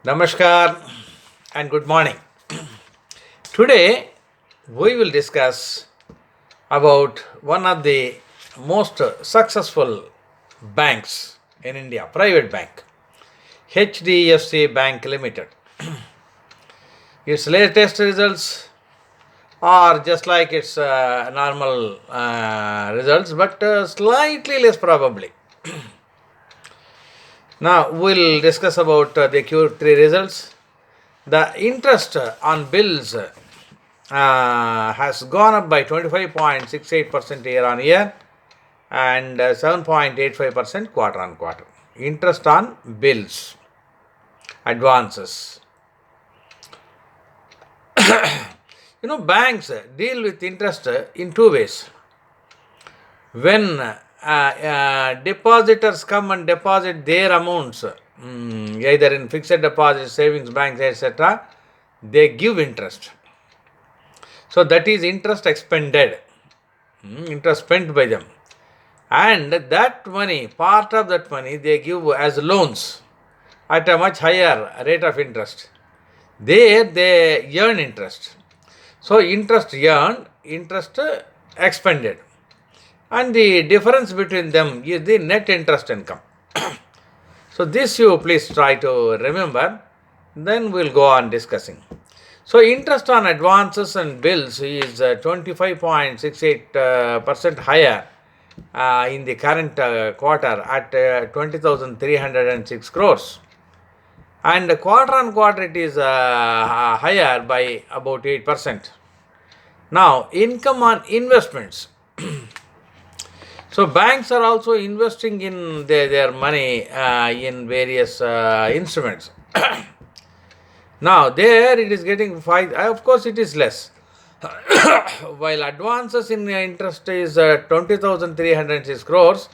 Namaskar and good morning. Today we will discuss about one of the most successful banks in India, private bank, HDFC Bank Limited. Its latest results are just like its normal results, but slightly less probably. Now we'll discuss about the Q3 results. The interest on bills has gone up by 25.68% year on year and 7.85% quarter on quarter. Interest on bills, advances. Banks deal with interest in two ways. When depositors come and deposit their amounts, either in fixed deposits, savings banks, etc., they give interest. So that is interest expended, interest spent by them. And that money, part of that money, they give as loans at a much higher rate of interest. There they earn interest. So interest earned, interest expended. And the difference between them is the net interest income. So this you please try to remember, then we'll go on discussing. So interest on advances and bills is 25.68% higher in the current quarter at 20,306 crores. And quarter on quarter it is higher by about 8%. Now, income on investments. So banks are also investing in their money in various instruments. Now there it is getting 5, of course it is less. While advances in interest is 20,306 crores,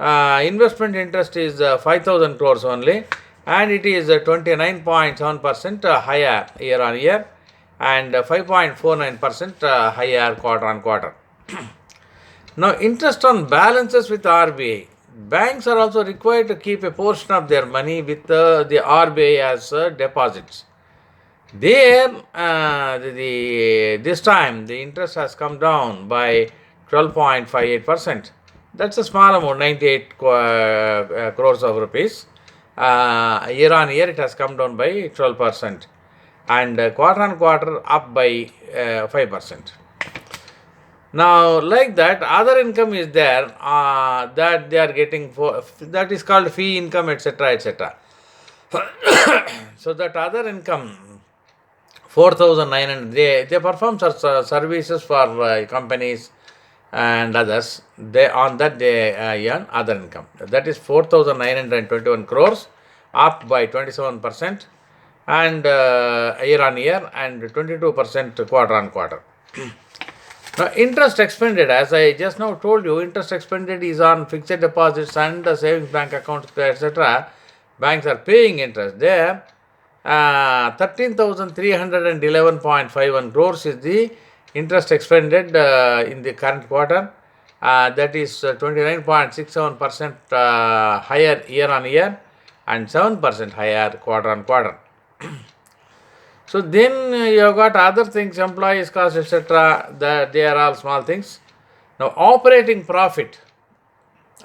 investment interest is 5,000 crores only, and it is 29.7% higher year on year and 5.49% higher quarter on quarter. Now, interest on balances with RBI. Banks are also required to keep a portion of their money with the RBI as deposits. There, this time the interest has come down by 12.58%. That's a small amount, 98 crores of rupees. Year on year, it has come down by 12%, and quarter on quarter up by 5%. Now, like that, other income is there that they are getting that is called fee income, etc., etc. So that other income, 4,900, they perform services for companies and others. They earn other income. That is 4,921 crores, up by 27%, and year on year, and 22% quarter on quarter. Now, interest expended, as I just now told you, interest expended is on fixed deposits and savings bank accounts, etc. Banks are paying interest there. 13,311.51 crores is the interest expended in the current quarter. That is 29.67% higher year on year and 7% higher quarter on quarter. So then you have got other things, employees cost, etc. They are all small things. Now operating profit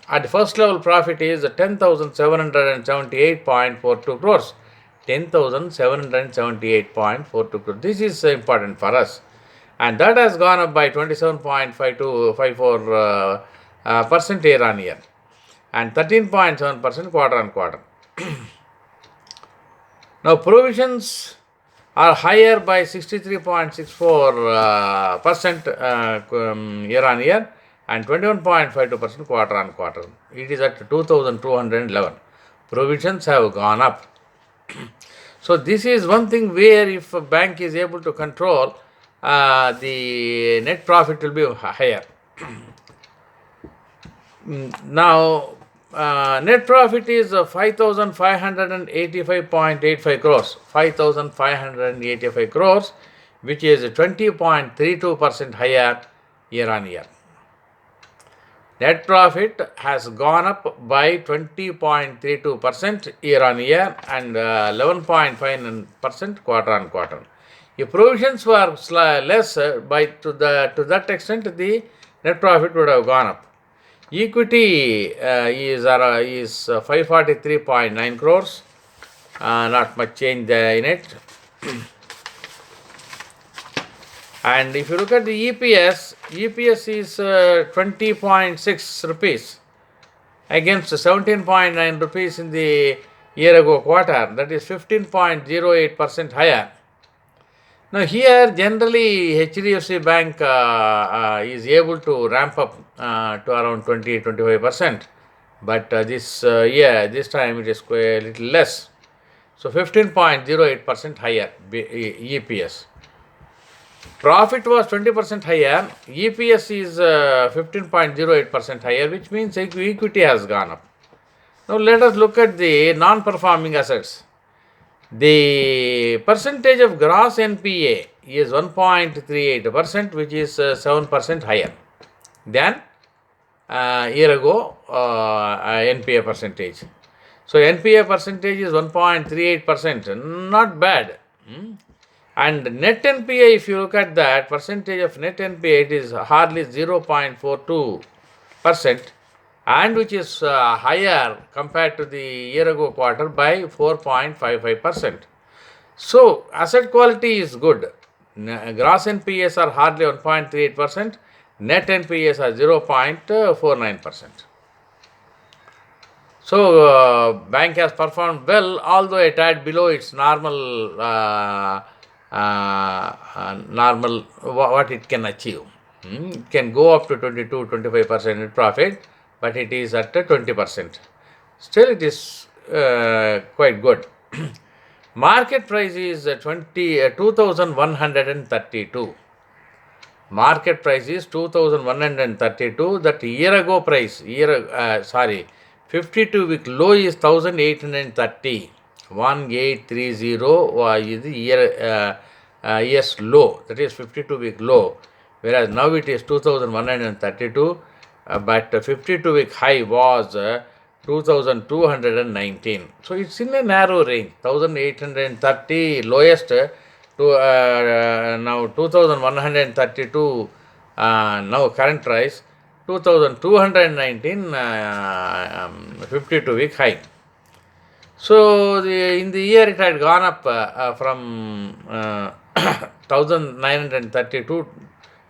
at first level profit is 10,778.42 crores. 10,778.42 crores. This is important for us, and that has gone up by 27.54% year on year and 13.7% quarter on quarter. Now provisions are higher by 63.64% year on year and 21.52% quarter on quarter. It is at 2,211. Provisions have gone up. So this is one thing where if a bank is able to control, the net profit will be higher. Now, net profit is 5,585.85 crores, 5,585 crores, which is 20.32% higher year on year. Net profit has gone up by 20.32% year on year and 11.59% quarter on quarter. If provisions were less, to that extent, the net profit would have gone up. Equity is 543.9 crores. Not much change in it. And if you look at the EPS is 20.6 rupees against 17.9 rupees in the year ago quarter. That is 15.08% higher. Now here generally HDFC Bank is able to ramp up to around 20-25%, but this time it is a little less. So 15.08% higher EPS. Profit was 20% higher, EPS is 15.08% higher, which means equity has gone up. Now let us look at the non-performing assets. The percentage of gross NPA is 1.38%, which is 7% higher than year ago NPA percentage. So NPA percentage is 1.38%, not bad. And net NPA, if you look at that percentage of net NPA, it is hardly 0.42%, and which is higher compared to the year ago quarter by 4.55%. So asset quality is good. Gross NPAs are hardly 1.38%, net NPAs are 0.49%. So bank has performed well, although a tad below its normal what it can achieve. It can go up to 22-25% net profit, but it is at 20%. Still it is quite good. Market price is 2,132. Market price is 2,132. That year ago price, 52-week low is 1,830. 1830 is the year's low, that is 52-week low, whereas now it is 2,132, but 52-week high was 2,219. So it's in a narrow range, 1,830 lowest to now 2,132 now current price, 2,219 52-week high. So in the year it had gone up from 1,932,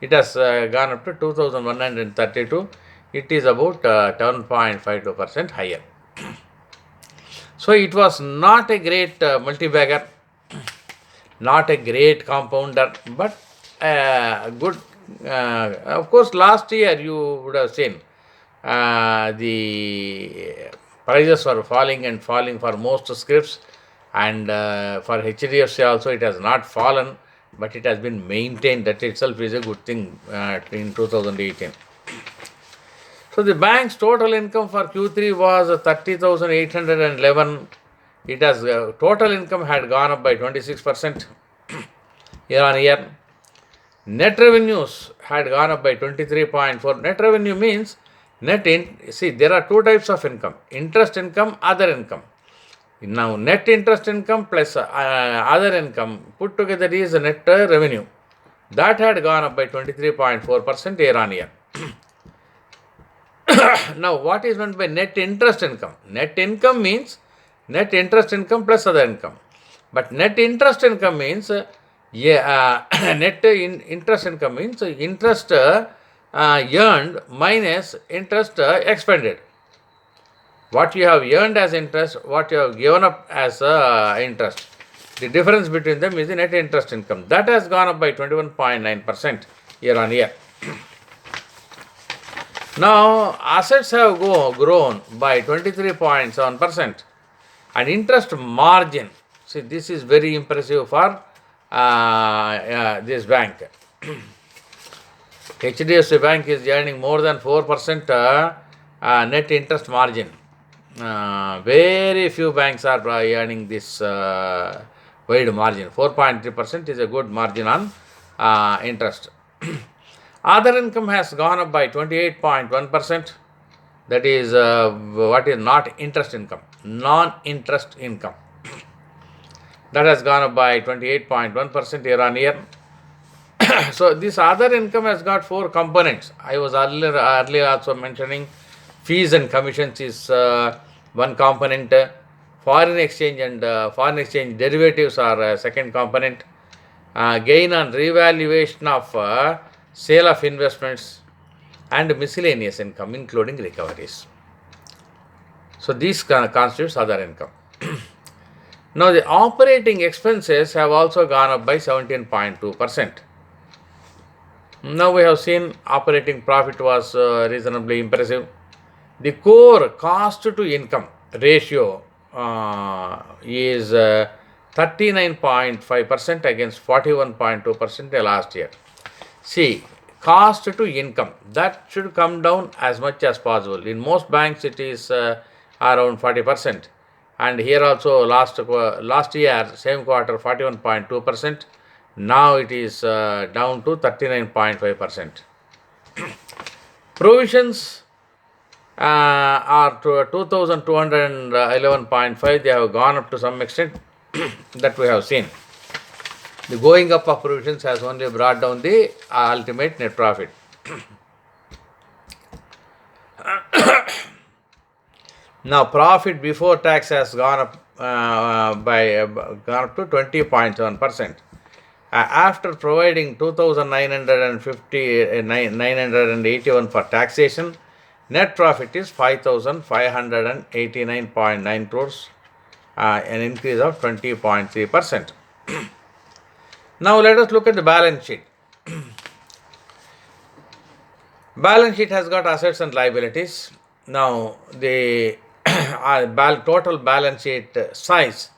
it has gone up to 2,132. It is about 10.52% higher. So it was not a great multi-bagger, not a great compounder, but good. Of course, last year you would have seen the prices were falling and falling for most scripts, and for HDFC also it has not fallen, but it has been maintained. That itself is a good thing in 2018. So the bank's total income for Q3 was 30,811. It has total income had gone up by 26% year on year. Net revenues had gone up by 23.4. Net revenue means see, there are two types of income: interest income, other income. Now, net interest income plus other income put together is net revenue. That had gone up by 23.4% year on year. Now, what is meant by net interest income? Net income means net interest income plus other income. But net interest income means net interest income means interest earned minus interest expended. What you have earned as interest, what you have given up as interest. The difference between them is the net interest income. That has gone up by 21.9% year on year. Now, assets have grown by 23.7%, and interest margin, see, this is very impressive for this bank. HDFC Bank is earning more than 4% net interest margin. Very few banks are earning this wide margin. 4.3% is a good margin on interest. Other income has gone up by 28.1%. That is what is not interest income, non-interest income. That has gone up by 28.1% year on year. So this other income has got four components. I was earlier also mentioning fees and commissions is one component. Foreign exchange and foreign exchange derivatives are second component. Gain on revaluation of sale of investments and miscellaneous income, including recoveries. So these constitutes other income. Now the operating expenses have also gone up by 17.2%. Now we have seen operating profit was reasonably impressive. The core cost to income ratio is 39.5% against 41.2% last year. See, cost to income, that should come down as much as possible. In most banks it is around 40%, and here also last year same quarter 41.2%. Now it is down to 39.5%. Provisions are to 2211.5. They have gone up to some extent that we have seen. The going up of provisions has only brought down the ultimate net profit. Now profit before tax has gone up to 20.7%. After providing 2,981 for taxation, net profit is 5,589.9 crores, an increase of 20.3%. Now let us look at the balance sheet. Balance sheet has got assets and liabilities. Now the total balance sheet size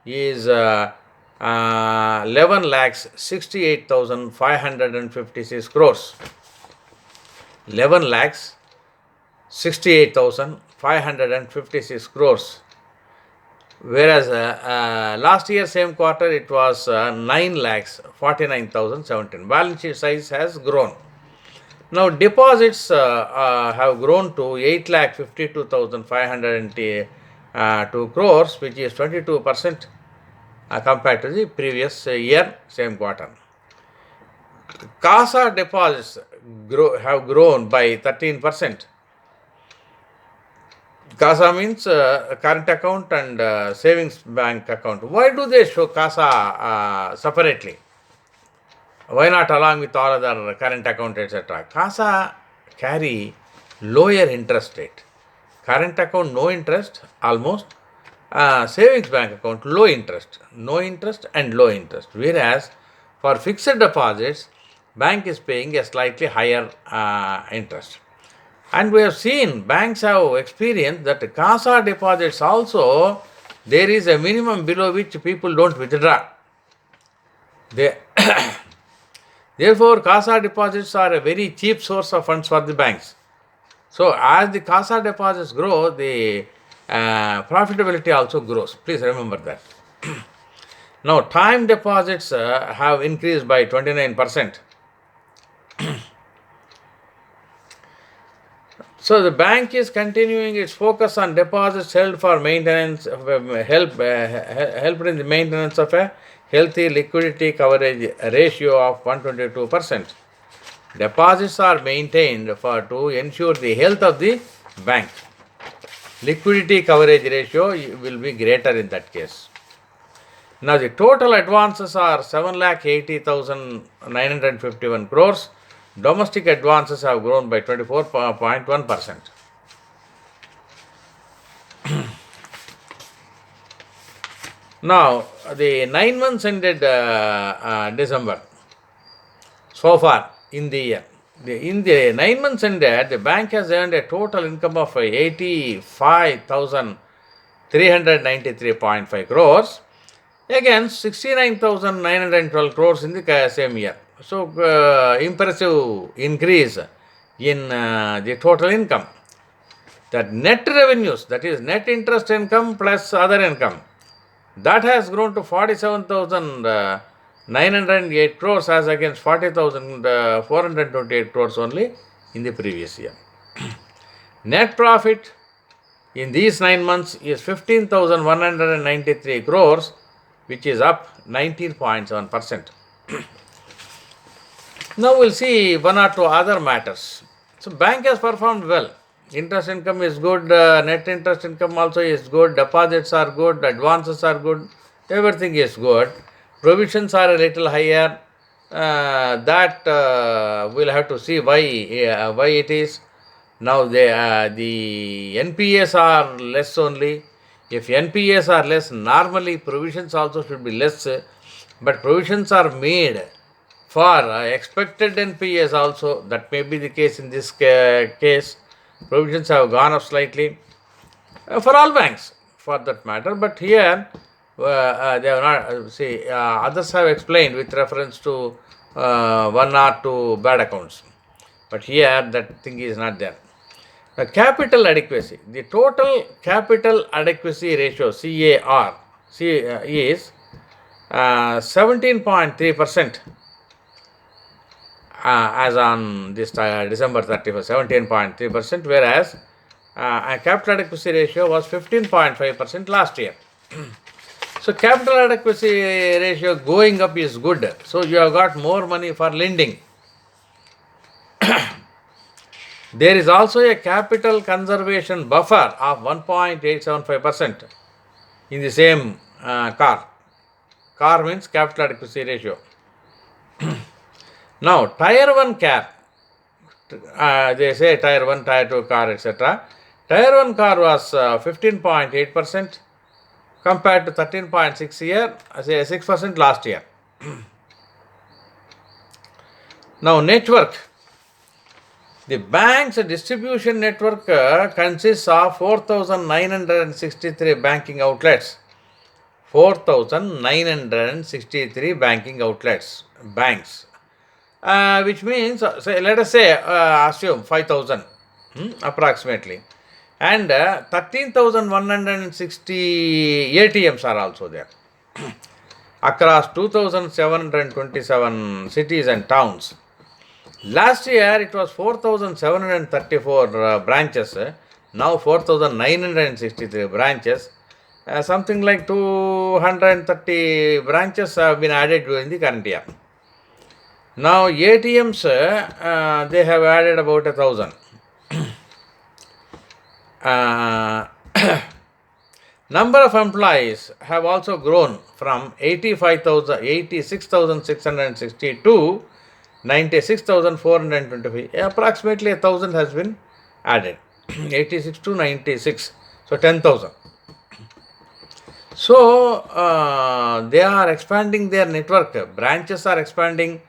is 11,68,556 crores. 11,68,556 crores. Whereas last year same quarter it was 9,49,017. Balance sheet size has grown. Now deposits have grown to 8,52,502 crores, which is 22% compared to the previous year same quarter. CASA deposits have grown by 13%. CASA means current account and savings bank account. Why do they show CASA separately? Why not along with all other current account, etc.? CASA carry lower interest rate. Current account no interest almost. Savings bank account low interest, no interest and low interest. Whereas for fixed deposits, bank is paying a slightly higher interest. And we have seen banks have experienced that CASA deposits also there is a minimum below which people don't withdraw. Therefore, CASA deposits are a very cheap source of funds for the banks. So as the CASA deposits grow, the profitability also grows. Please remember that. Now time deposits have increased by 29%. So the bank is continuing its focus on deposits held for maintenance, helped in the maintenance of a healthy liquidity coverage ratio of 122%. Deposits are maintained to ensure the health of the bank. Liquidity coverage ratio will be greater in that case. Now the total advances are 7,80,951 crores. Domestic advances have grown by 24.1%. Now, the 9 months ended December so far in the year. In the 9 months ended, the bank has earned a total income of 85,393.5 crores against 69,912 crores in the same year. So, impressive increase in the total income. That net revenues, that is net interest income plus other income, that has grown to 47,908 crores as against 40,428 crores only in the previous year. Net profit in these 9 months is 15,193 crores, which is up 19.7%. Now we'll see one or two other matters. So bank has performed well. Interest income is good, net interest income also is good, deposits are good, advances are good, everything is good. Provisions are a little higher. That we'll have to see why it is. Now the NPAs are less only. If NPAs are less, normally provisions also should be less, but provisions are made for expected NPAs also. That may be the case in this case. Provisions have gone up slightly for all banks, for that matter. But here they have not. Others have explained with reference to one or two bad accounts. But here that thing is not there. Capital adequacy. The total capital adequacy ratio (CAR) is 17.3%. As on this December 31st, 17.3%, whereas capital adequacy ratio was 15.5% last year. So capital adequacy ratio going up is good. So you have got more money for lending. There is also a capital conservation buffer of 1.875% in the same CAR. CAR means capital adequacy ratio. Now, Tier 1 CAR, they say Tier 1, Tier 2 CAR, etc. Tier 1 CAR was 15.8% compared to 13.6 6% last year. Now, network. The bank's distribution network consists of 4,963 banking outlets. 4,963 banking outlets, banks. Which means, let us say, assume 5,000 approximately. And 13,160 ATMs are also there across 2,727 cities and towns. Last year it was 4,734 branches, now 4,963 branches. Something like 230 branches have been added during the current year. Now ATMs, they have added about 1,000. Number of employees have also grown from 86,660 to 96,425. Approximately 1,000 has been added. 86 to 96. So 10,000. So they are expanding their network. Branches are expanding.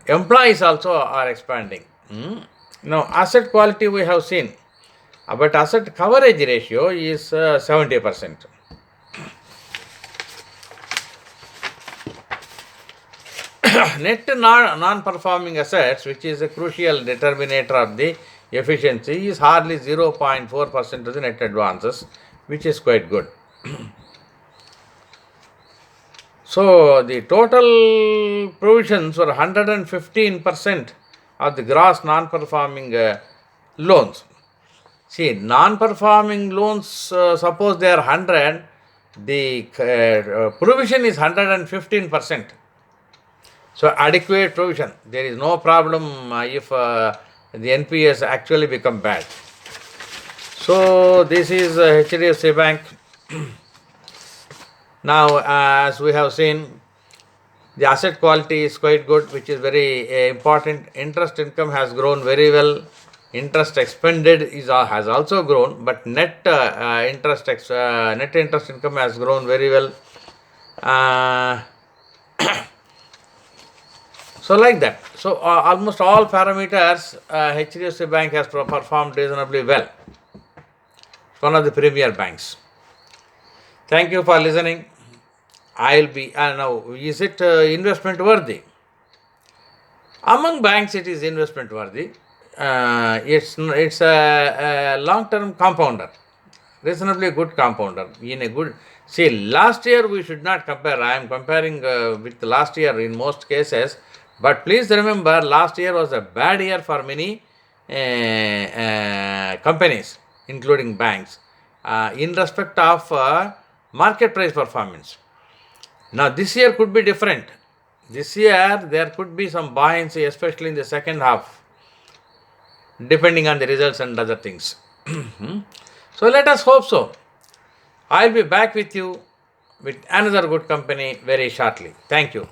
Employees also are expanding. Now asset quality we have seen. But asset coverage ratio is 70%. Net non-performing assets, which is a crucial determinator of the efficiency, is hardly 0.4% of the net advances, which is quite good. So the total provisions were 115% of the gross non-performing loans. See, non-performing loans, suppose they are 100, the provision is 115%. So adequate provision. There is no problem if the NPAs actually become bad. So this is HDFC Bank. Now, as we have seen, the asset quality is quite good, which is very important. Interest income has grown very well. Interest expended has also grown, but net interest income has grown very well. So like that. So almost all parameters, HDFC Bank has performed reasonably well. It's one of the premier banks. Thank you for listening. I'll be now. Is it investment worthy? Among banks, it is investment worthy. It's a long-term compounder, reasonably good compounder. See, last year we should not compare. I am comparing with last year in most cases. But please remember, last year was a bad year for many companies, including banks, in respect of market price performance. Now, this year could be different. This year, there could be some buoyancy, especially in the second half, depending on the results and other things. So, let us hope so. I'll be back with you with another good company very shortly. Thank you.